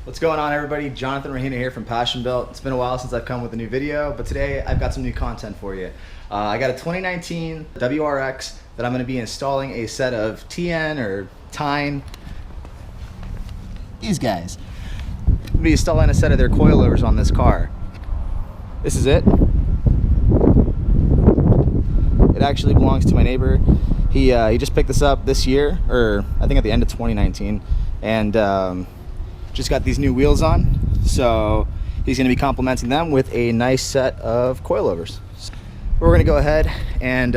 What's going on, everybody? Jonathan Rahina here from Passion Built. It's been a while since I've come with a new video, but today I've got some new content for you. I got a 2019 WRX that I'm going to be installing a set of Tein or Tein. These guys. I'm going to be installing a set of their coilovers on this car. This is it. It actually belongs to my neighbor. He just picked this up this year, or I think at the end of 2019, and just got these new wheels on, so he's going to be complementing them with a nice set of coilovers. We're going to go ahead and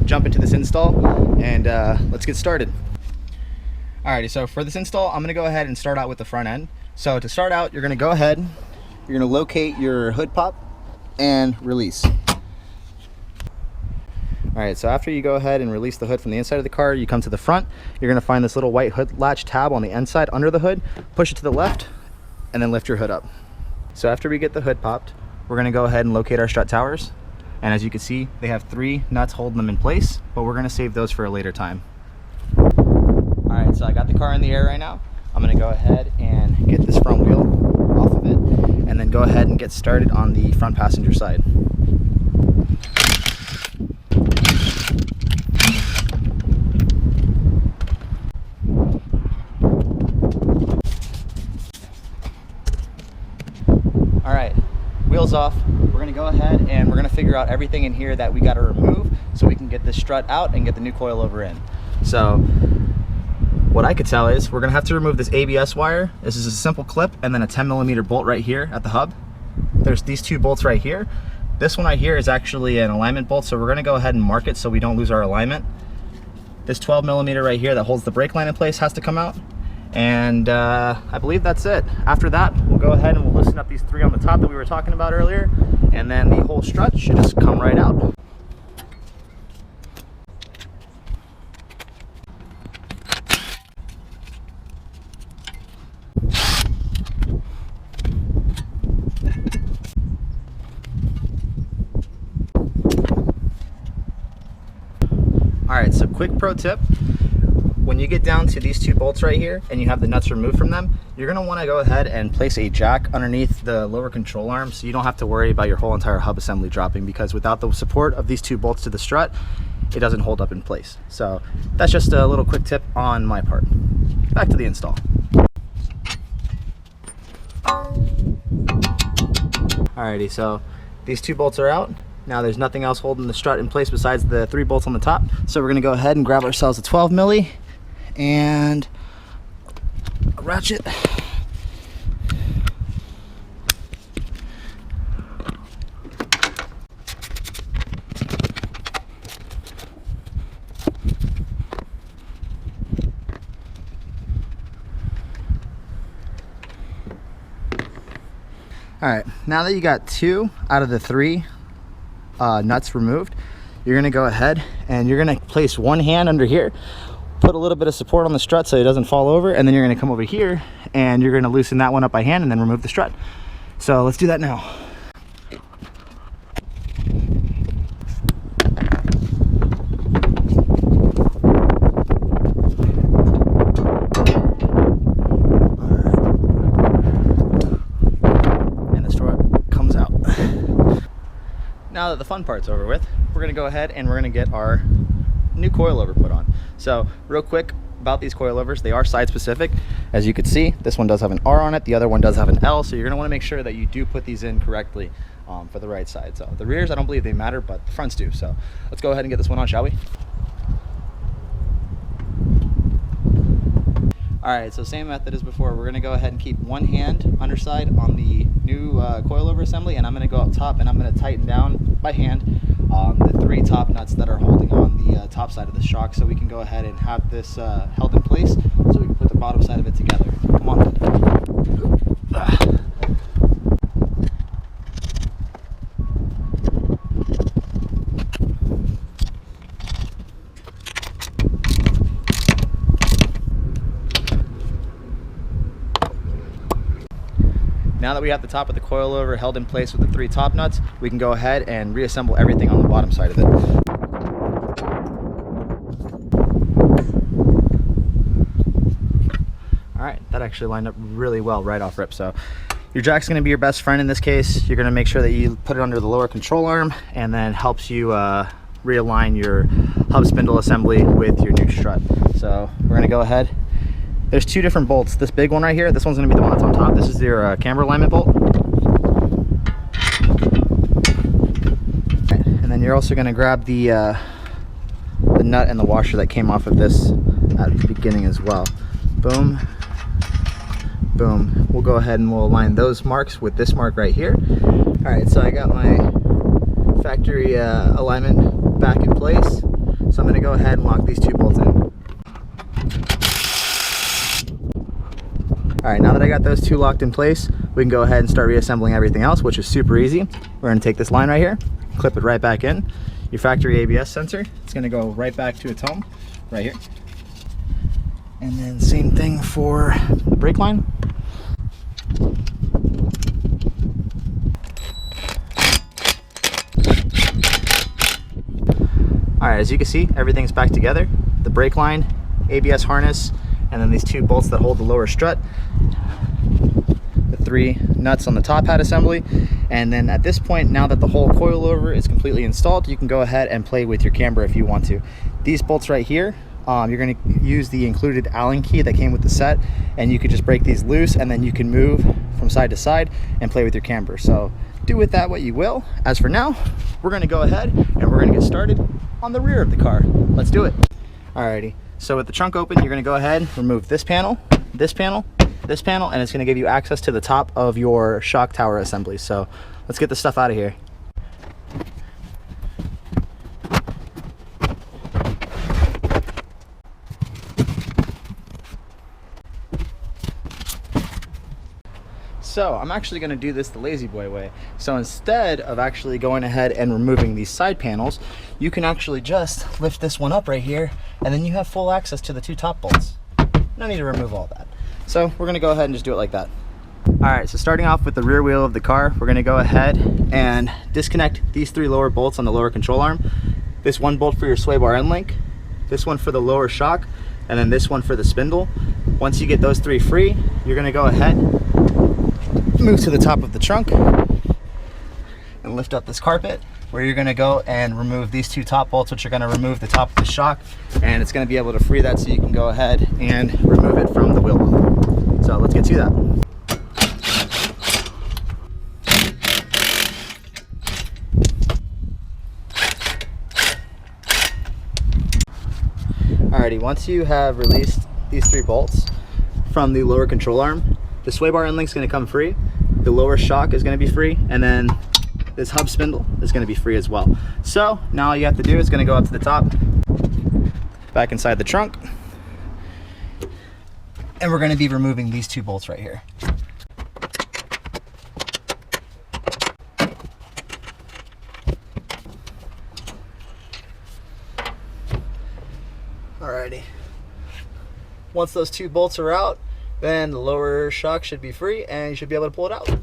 jump into this install, and let's get started. Alrighty, so for this install, I'm going to go ahead and start out with the front end. So to start out, you're going to go ahead, you're going to locate your hood pop and release. Alright, so after you go ahead and release the hood from the inside of the car, you come to the front. You're going to find this little white hood latch tab on the inside under the hood. Push it to the left and then lift your hood up. So after we get the hood popped, we're going to go ahead and locate our strut towers. And as you can see, they have 3 nuts holding them in place, but we're going to save those for a later time. Alright, so I got the car in the air right now. I'm going to go ahead and get this front wheel off of it and then go ahead and get started on the front passenger side. Alright, wheels off. We're going to go ahead and we're going to figure out everything in here that we got to remove so we can get this strut out and get the new coilover in. So what I could tell is we're going to have to remove this ABS wire. This is a simple clip and then a 10mm bolt right here at the hub. There's these 2 bolts right here. This one right here is actually an alignment bolt, so we're going to go ahead and mark it so we don't lose our alignment. This 12mm right here that holds the brake line in place has to come out. And I believe that's it. After that, we'll go ahead and we'll loosen up these 3 on the top that we were talking about earlier, and then the whole strut should just come right out. Alright, so quick pro tip. When you get down to these 2 bolts right here and you have the nuts removed from them, you're going to want to go ahead and place a jack underneath the lower control arm so you don't have to worry about your whole entire hub assembly dropping, because without the support of these 2 bolts to the strut, it doesn't hold up in place. So that's just a little quick tip on my part. Back to the install. Alrighty, so these 2 bolts are out. Now there's nothing else holding the strut in place besides the 3 bolts on the top. So we're going to go ahead and grab ourselves a 12mm and a ratchet. Alright, now that you got 2 out of the 3 nuts removed, you're going to go ahead and you're going to place one hand under here, put a little bit of support on the strut so it doesn't fall over, and then you're going to come over here and you're going to loosen that one up by hand and then remove the strut. So let's do that now. And the strut comes out. Now that the fun part's over with, we're going to go ahead and we're going to get our new coilover put on. So real quick about these coilovers, they are side specific. As you can see, this one does have an R on it, the other one does have an L, so you're going to want to make sure that you do put these in correctly for the right side. So the rears, I don't believe they matter, but the fronts do. So let's go ahead and get this one on, shall we? Alright, so same method as before. We're going to go ahead and keep one hand underside on the new coilover assembly, and I'm going to go up top and I'm going to tighten down by hand the 3 top nuts that are holding on the top side of the shock, so we can go ahead and have this held in place so we can put the bottom side of it together. Come on. Now that we have the top of the coilover held in place with the 3 top nuts, we can go ahead and reassemble everything on the bottom side of it. Alright, that actually lined up really well right off rip. So your jack's going to be your best friend in this case. You're going to make sure that you put it under the lower control arm, and then helps you realign your hub spindle assembly with your new strut. So we're going to go ahead. There's two different bolts. This big one right here, this one's going to be the one that's on top. This is your camber alignment bolt. And then you're also going to grab the nut and the washer that came off of this at the beginning as well. Boom, boom. We'll go ahead and we'll align those marks with this mark right here. All right, so I got my factory alignment back in place. So I'm gonna go ahead and lock these two bolts in. All right, now that I got those two locked in place, we can go ahead and start reassembling everything else, which is super easy. We're gonna take this line right here, clip it right back in. Your factory ABS sensor, it's gonna go right back to its home, right here. And then same thing for the brake line. All right, as you can see, everything's back together. The brake line, ABS harness, and then these two bolts that hold the lower strut. The three nuts on the top hat assembly. And then at this point, now that the whole coilover is completely installed, you can go ahead and play with your camber if you want to. These bolts right here, you're going to use the included Allen key that came with the set, and you could just break these loose, and then you can move from side to side and play with your camber. So do with that what you will. As for now, we're going to go ahead and we're going to get started on the rear of the car. Let's do it. Alrighty, so with the trunk open, you're going to go ahead and remove this panel, this panel, this panel, and it's going to give you access to the top of your shock tower assembly. So let's get this stuff out of here. So I'm actually going to do this the lazy boy way. So instead of actually going ahead and removing these side panels, you can actually just lift this one up right here, and then you have full access to the two top bolts. No need to remove all that. So we're going to go ahead and just do it like that. Alright, so starting off with the rear wheel of the car, we're going to go ahead and disconnect these three lower bolts on the lower control arm. This one bolt for your sway bar end link, this one for the lower shock, and then this one for the spindle. Once you get those three free, you're going to go ahead, move to the top of the trunk, and lift up this carpet, where you're going to go and remove these two top bolts, which are going to remove the top of the shock, and it's going to be able to free that so you can go ahead and remove it from the wheel well. So let's get to that. Alrighty, once you have released these three bolts from the lower control arm, the sway bar end link is going to come free, the lower shock is going to be free, and then this hub spindle is going to be free as well. So now all you have to do is going to go up to the top, back inside the trunk, and we're going to be removing these two bolts right here. Alrighty. Once those two bolts are out, then the lower shock should be free and you should be able to pull it out.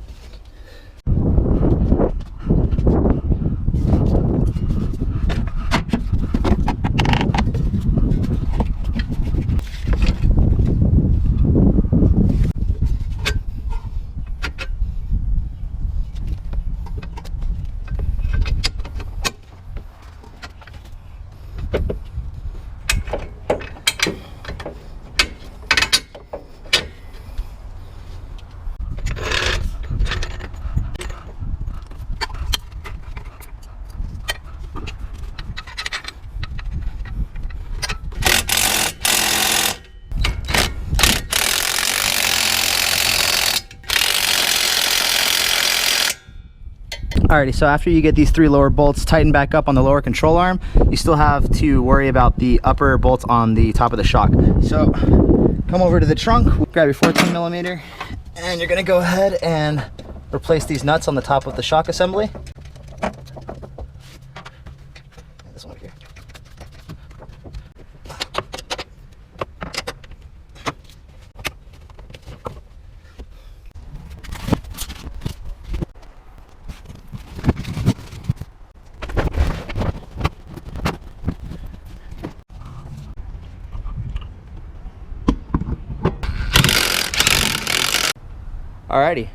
Alrighty, so after you get these three lower bolts tightened back up on the lower control arm, you still have to worry about the upper bolts on the top of the shock. So come over to the trunk, grab your 14mm, and you're gonna go ahead and replace these nuts on the top of the shock assembly. This one over here. Alrighty,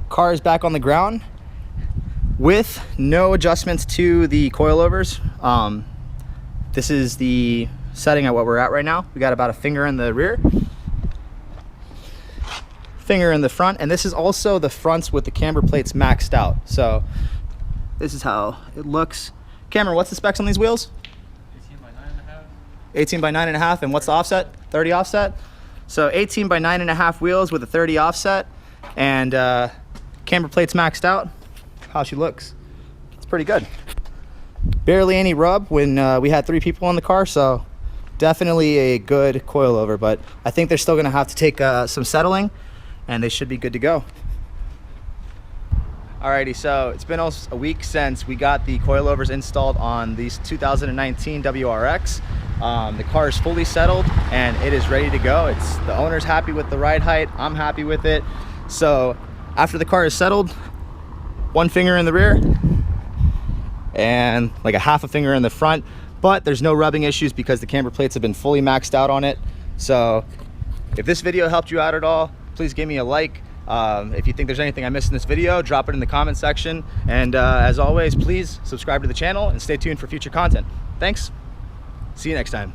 car is back on the ground with no adjustments to the coilovers. This is the setting at what we're at right now. We got about a finger in the rear, finger in the front, and this is also the fronts with the camber plates maxed out. So this is how it looks. Cameron, what's the specs on these wheels? 18 by 9.5. 18 by 9.5, and what's the offset? 30 offset. So 18 by 9.5 wheels with a 30 offset, and camber plates maxed out. How she looks, it's pretty good. Barely any rub when we had 3 people in the car, so definitely a good coilover, but I think they're still gonna have to take some settling, and they should be good to go. Alrighty, so it's been almost a week since we got the coilovers installed on these 2019 WRX. The car is fully settled and it is ready to go. The owner's happy with the ride height, I'm happy with it. So after the car is settled, 1 finger in the rear and like a half a finger in the front, but there's no rubbing issues because the camber plates have been fully maxed out on it. So if this video helped you out at all, please give me a like. If you think there's anything I missed in this video, drop it in the comment section. And as always, please subscribe to the channel and stay tuned for future content. Thanks. See you next time.